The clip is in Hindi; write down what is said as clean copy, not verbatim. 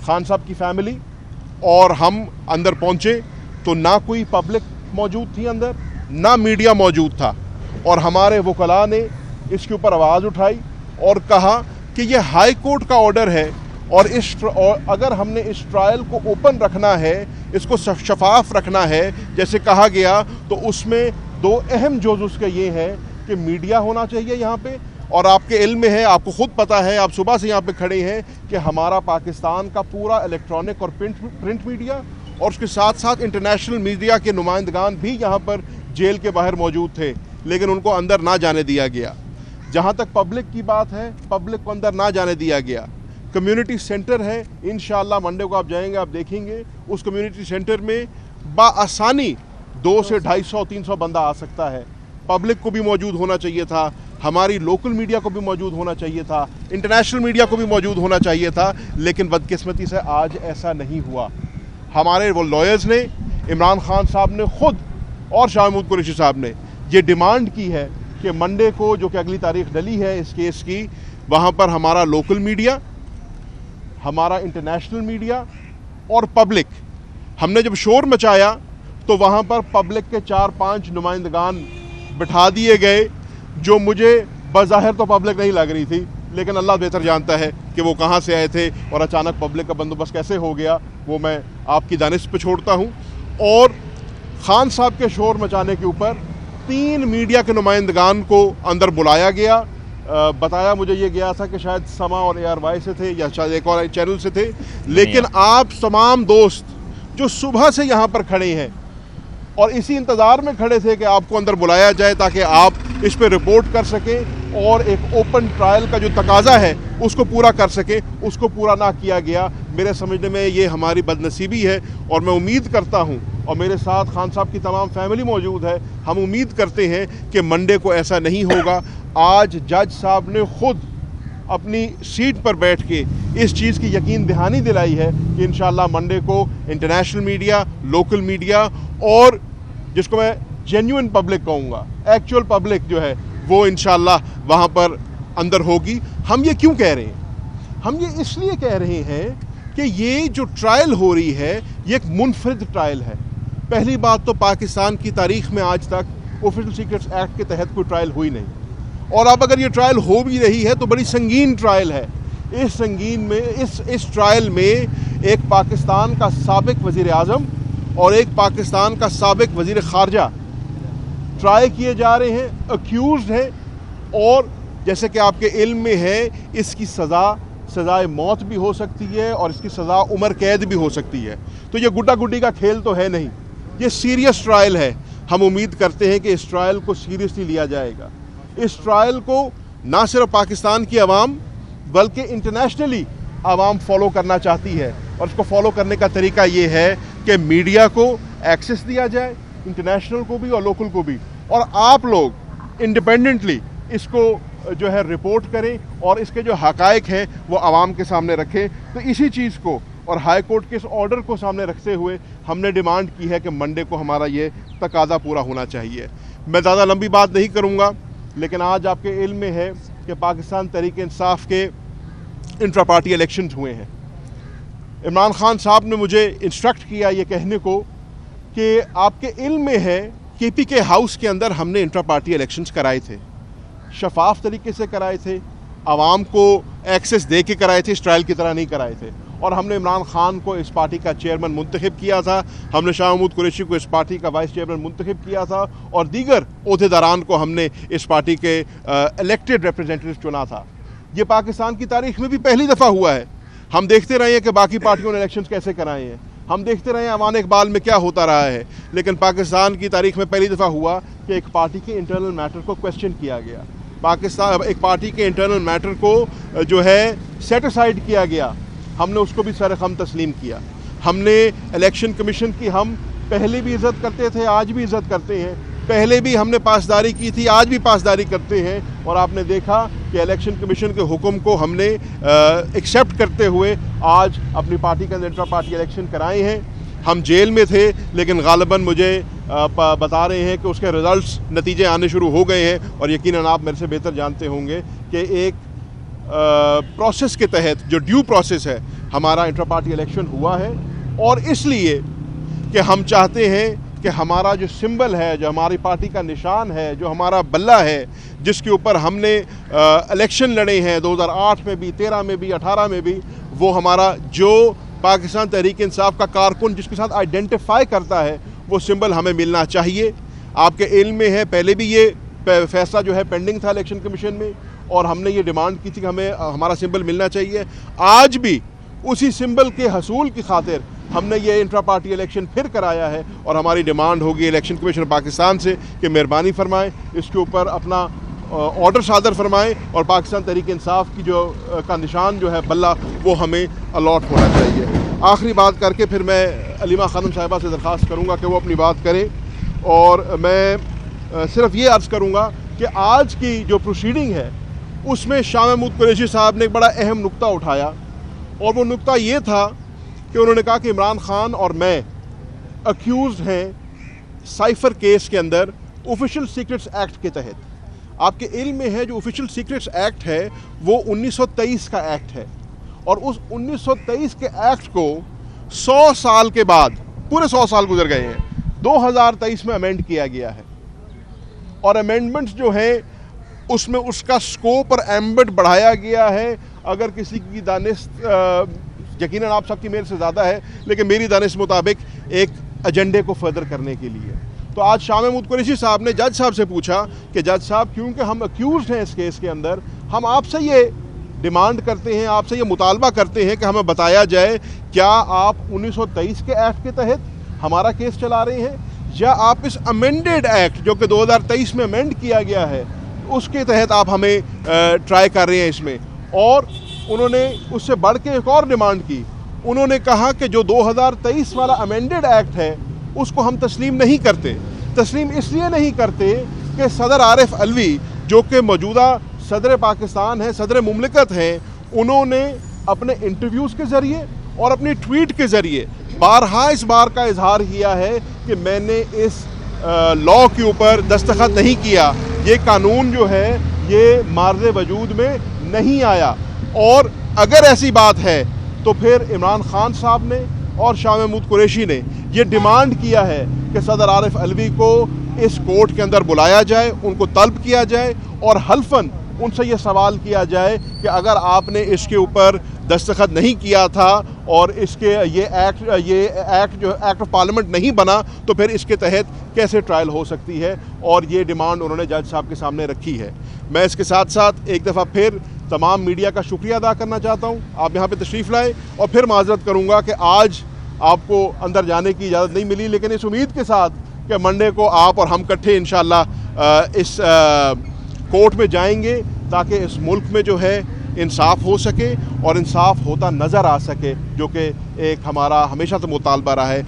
खान साहब की फैमिली, और हम अंदर पहुंचे तो ना कोई पब्लिक मौजूद थी अंदर, ना मीडिया मौजूद था, और हमारे वकला ने इसके ऊपर आवाज़ उठाई और कहा कि ये हाई कोर्ट का ऑर्डर है, और अगर हमने इस ट्रायल को ओपन रखना है, इसको शफाफ रखना है जैसे कहा गया, तो उसमें दो अहम जोज उसके ये हैं कि मीडिया होना चाहिए यहाँ पे, और आपके इल्म में है, आपको खुद पता है, आप सुबह से यहाँ पे खड़े हैं कि हमारा पाकिस्तान का पूरा इलेक्ट्रॉनिक और प्रिंट मीडिया और उसके साथ साथ इंटरनेशनल मीडिया के नुमाइंदगान भी यहाँ पर जेल के बाहर मौजूद थे, लेकिन उनको अंदर ना जाने दिया गया। जहाँ तक पब्लिक की बात है, पब्लिक को अंदर ना जाने दिया गया। कम्युनिटी सेंटर है, इंशाअल्लाह मंडे को आप जाएंगे, आप देखेंगे उस कम्युनिटी सेंटर में बाआसानी 200 से 250 300 बंदा आ सकता है। पब्लिक को भी मौजूद होना चाहिए था, हमारी लोकल मीडिया को भी मौजूद होना चाहिए था, इंटरनेशनल मीडिया को भी मौजूद होना चाहिए था, लेकिन बदकिस्मती से आज ऐसा नहीं हुआ। हमारे वो लॉयर्स ने, इमरान खान साहब ने खुद और शाह महमूद कुरैशी साहब ने ये डिमांड की है कि मंडे को, जो कि अगली तारीख डली है इस केस की, वहाँ पर हमारा लोकल मीडिया, हमारा इंटरनेशनल मीडिया और पब्लिक, हमने जब शोर मचाया तो वहाँ पर पब्लिक के 4-5 नुमाइंदगान बिठा दिए गए, जो मुझे बज़ाहिर तो पब्लिक नहीं लग रही थी, लेकिन अल्लाह बेहतर जानता है कि वो कहाँ से आए थे और अचानक पब्लिक का बंदोबस्त कैसे हो गया, वो मैं आपकी दानिश पे छोड़ता हूँ। और खान साहब के शोर मचाने के ऊपर 3 मीडिया के नुमाइंदगान को अंदर बुलाया गया। बताया मुझे ये गया था कि शायद समा और ARY से थे या शायद एक और चैनल से थे, लेकिन आप तमाम दोस्त जो सुबह से यहाँ पर खड़े हैं और इसी इंतज़ार में खड़े थे कि आपको अंदर बुलाया जाए ताकि आप इस पर रिपोर्ट कर सकें और एक ओपन ट्रायल का जो तकाजा है उसको पूरा कर सकें, उसको पूरा ना किया गया। मेरे समझने में ये हमारी बदनसीबी है, और मैं उम्मीद करता हूँ, और मेरे साथ खान साहब की तमाम फैमिली मौजूद है, हम उम्मीद करते हैं कि मंडे को ऐसा नहीं होगा। आज जज साहब ने खुद अपनी सीट पर बैठ के इस चीज़ की यकीन दहानी दिलाई है कि इंशाअल्लाह मंडे को इंटरनेशनल मीडिया, लोकल मीडिया और जिसको मैं जेन्युइन पब्लिक कहूँगा, एक्चुअल पब्लिक जो है, वो इंशाअल्लाह वहाँ पर अंदर होगी। हम ये क्यों कह रहे हैं? हम ये इसलिए कह रहे हैं कि ये जो ट्रायल हो रही है ये एक मुनफरिद ट्रायल है। पहली बात तो पाकिस्तान की तारीख में आज तक ऑफिशियल सीक्रेट्स एक्ट के तहत कोई ट्रायल हुई नहीं, और अब अगर ये ट्रायल हो भी रही है तो बड़ी संगीन ट्रायल है। इस संगीन में इस ट्रायल में एक पाकिस्तान का साबिक वज़ीर आज़म और एक पाकिस्तान का साबिक वज़ीर ख़ारजा ट्राई किए जा रहे हैं, अक्यूज़्ड हैं, और जैसे कि आपके इल्म में है इसकी सज़ाए मौत भी हो सकती है और इसकी सज़ा उम्र कैद भी हो सकती है। तो ये गुड्डा गुड्डी का खेल तो है नहीं, ये सीरियस ट्रायल है। हम उम्मीद करते हैं कि इस ट्रायल को सीरियसली लिया जाएगा। इस ट्रायल को ना सिर्फ पाकिस्तान की आवाम बल्कि इंटरनेशनली आवाम फॉलो करना चाहती है, और इसको फॉलो करने का तरीका ये है कि मीडिया को एक्सेस दिया जाए, इंटरनेशनल को भी और लोकल को भी, और आप लोग इंडिपेंडेंटली इसको जो है रिपोर्ट करें और इसके जो हकायक हैं वो आवाम के सामने रखें। तो इसी चीज़ को और हाई कोर्ट के इस ऑर्डर को सामने रखते हुए हमने डिमांड की है कि मंडे को हमारा ये तकाजा पूरा होना चाहिए। मैं ज़्यादा लंबी बात नहीं करूँगा, लेकिन आज आपके इल्म में है कि पाकिस्तान तहरीक-ए-इंसाफ के इंट्रा पार्टी इलेक्शंस हुए हैं। इमरान खान साहब ने मुझे इंस्ट्रक्ट किया ये कहने को कि आपके इल्म में है KPK हाउस के अंदर हमने इंट्रा पार्टी इलेक्शंस कराए थे, शफाफ तरीके से कराए थे, आवाम को एक्सेस दे के कराए थे, इस ट्रायल की तरह नहीं कराए थे, और हमने इमरान खान को इस पार्टी का चेयरमैन मुंतखब किया था, हमने शाह महमूद कुरैशी को इस पार्टी का वाइस चेयरमैन मुंतखब किया था, और दीगर ओहदेदारान को हमने इस पार्टी के इलेक्टेड रिप्रेजेंटेटिव चुना था। ये पाकिस्तान की तारीख में भी पहली दफ़ा हुआ है। हम देखते रहे हैं कि बाकी पार्टियों ने इलेक्शंस कैसे कराए हैं, हम देखते रहे हैं अमान इकबाल में क्या होता रहा है, लेकिन पाकिस्तान की तारीख में पहली दफ़ा हुआ कि एक पार्टी के इंटरनल मैटर को क्वेश्चन किया गया, एक पार्टी के इंटरनल मैटर को जो है सेट असाइड किया गया, हमने उसको भी सर खम तस्लीम किया। हमने इलेक्शन कमीशन की हम पहले भी इज़्ज़त करते थे, आज भी इज़्ज़त करते हैं, पहले भी हमने पासदारी की थी, आज भी पासदारी करते हैं, और आपने देखा कि इलेक्शन कमीशन के हुक्म को हमने एक्सेप्ट करते हुए आज अपनी पार्टी के अंदर इंट्रा पार्टी इलेक्शन कराए हैं। हम जेल में थे, लेकिन गालिबन मुझे बता रहे हैं कि उसके रिज़ल्ट्स नतीजे आने शुरू हो गए हैं, और यकीनन आप मेरे से बेहतर जानते होंगे कि एक प्रोसेस के तहत जो ड्यू प्रोसेस है हमारा इंटर पार्टी इलेक्शन हुआ है, और इसलिए कि हम चाहते हैं कि हमारा जो सिंबल है, जो हमारी पार्टी का निशान है, जो हमारा बल्ला है, जिसके ऊपर हमने इलेक्शन लड़े हैं 2008 में भी, 13 में भी, 18 में भी, वो हमारा जो पाकिस्तान तहरीक इंसाफ का कारकुन जिसके साथ आइडेंटिफाई करता है, वो सिंबल हमें मिलना चाहिए। आपके इल्म में है, पहले भी ये फैसला जो है पेंडिंग था इलेक्शन कमीशन में, और हमने ये डिमांड की थी कि हमें हमारा सिंबल मिलना चाहिए। आज भी उसी सिंबल के हसूल की खातिर हमने ये इंट्रा पार्टी इलेक्शन फिर कराया है, और हमारी डिमांड होगी इलेक्शन कमीशन पाकिस्तान से कि मेहरबानी फरमाएं, इसके ऊपर अपना ऑर्डर सादर फरमाएं, और पाकिस्तान तहरीक इंसाफ की जो का निशान जो है बल्ला, वो हमें अलॉट होना चाहिए। आखिरी बात करके फिर मैं अलीमा खानम साहिबा से दरख्वास्त करूँगा कि वो अपनी बात करें, और मैं सिर्फ ये अर्ज़ करूँगा कि आज की जो प्रोसीडिंग है उसमें शाह महमूद कुरैशी साहब ने एक बड़ा अहम नुक्ता उठाया, और वो नुक्ता ये था कि उन्होंने कहा कि इमरान खान और मैं अक्यूज़ हैं साइफर केस के अंदर ऑफिशियल सीक्रेट्स एक्ट के तहत। आपके इल्म में है जो ऑफिशियल सीक्रेट्स एक्ट है वो 1923 का एक्ट है, और उस 1923 के एक्ट को 100 साल के बाद, पूरे 100 साल गुजर गए हैं, 2023 में अमेंड किया गया है, और अमेंडमेंट्स जो है उसमें उसका स्कोप और एम्बिट बढ़ाया गया है। अगर किसी की दानिश यकीनन आप सबकी मेरे से ज़्यादा है, लेकिन मेरी दानिश मुताबिक एक एजेंडे को फर्दर करने के लिए। तो आज शाह महमूद कुरैशी साहब ने जज साहब से पूछा कि जज साहब, क्योंकि हम अक्यूज़ हैं इस केस के अंदर, हम आपसे ये डिमांड करते हैं, आपसे ये मुतालबा करते हैं कि हमें बताया जाए क्या आप 1923 के एक्ट के तहत हमारा केस चला रहे हैं, या आप इस अमेंडेड एक्ट जो कि 2023 में अमेंड किया गया है उसके तहत आप हमें ट्राई कर रहे हैं इसमें। और उन्होंने उससे बढ़ के एक और डिमांड की, उन्होंने कहा कि जो 2023 वाला अमेंडेड एक्ट है उसको हम तस्लीम नहीं करते। तस्लीम इसलिए नहीं करते कि सदर आरिफ अलवी जो कि मौजूदा सदर पाकिस्तान है, सदर मुमलिकत हैं, उन्होंने अपने इंटरव्यूज़ के ज़रिए और अपनी ट्वीट के ज़रिए बारहा इस बार का इजहार किया है कि मैंने इस लॉ के ऊपर दस्तखत नहीं किया, ये कानून जो है ये मार्ज़ वजूद में नहीं आया। और अगर ऐसी बात है तो फिर इमरान खान साहब ने और शाह महमूद कुरैशी ने ये डिमांड किया है कि सदर आरिफ अलवी को इस कोर्ट के अंदर बुलाया जाए, उनको तलब किया जाए, और हल्फन उनसे ये सवाल किया जाए कि अगर आपने इसके ऊपर दस्तखत नहीं किया था और इसके ये एक्ट जो एक्ट ऑफ पार्लियामेंट नहीं बना, तो फिर इसके तहत कैसे ट्रायल हो सकती है। और ये डिमांड उन्होंने जज साहब के सामने रखी है। मैं इसके साथ साथ एक दफ़ा फिर तमाम मीडिया का शुक्रिया अदा करना चाहता हूँ, आप यहाँ पे तशरीफ़ लाए, और फिर माजरत करूँगा कि आज आपको अंदर जाने की इजाज़त नहीं मिली, लेकिन इस उम्मीद के साथ कि मंडे को आप और हम इकट्ठे इंशाअल्लाह इस कोर्ट में जाएंगे ताकि इस मुल्क में जो है इंसाफ हो सके और इंसाफ होता नज़र आ सके, जो कि एक हमारा हमेशा से मुतालबा रहा है।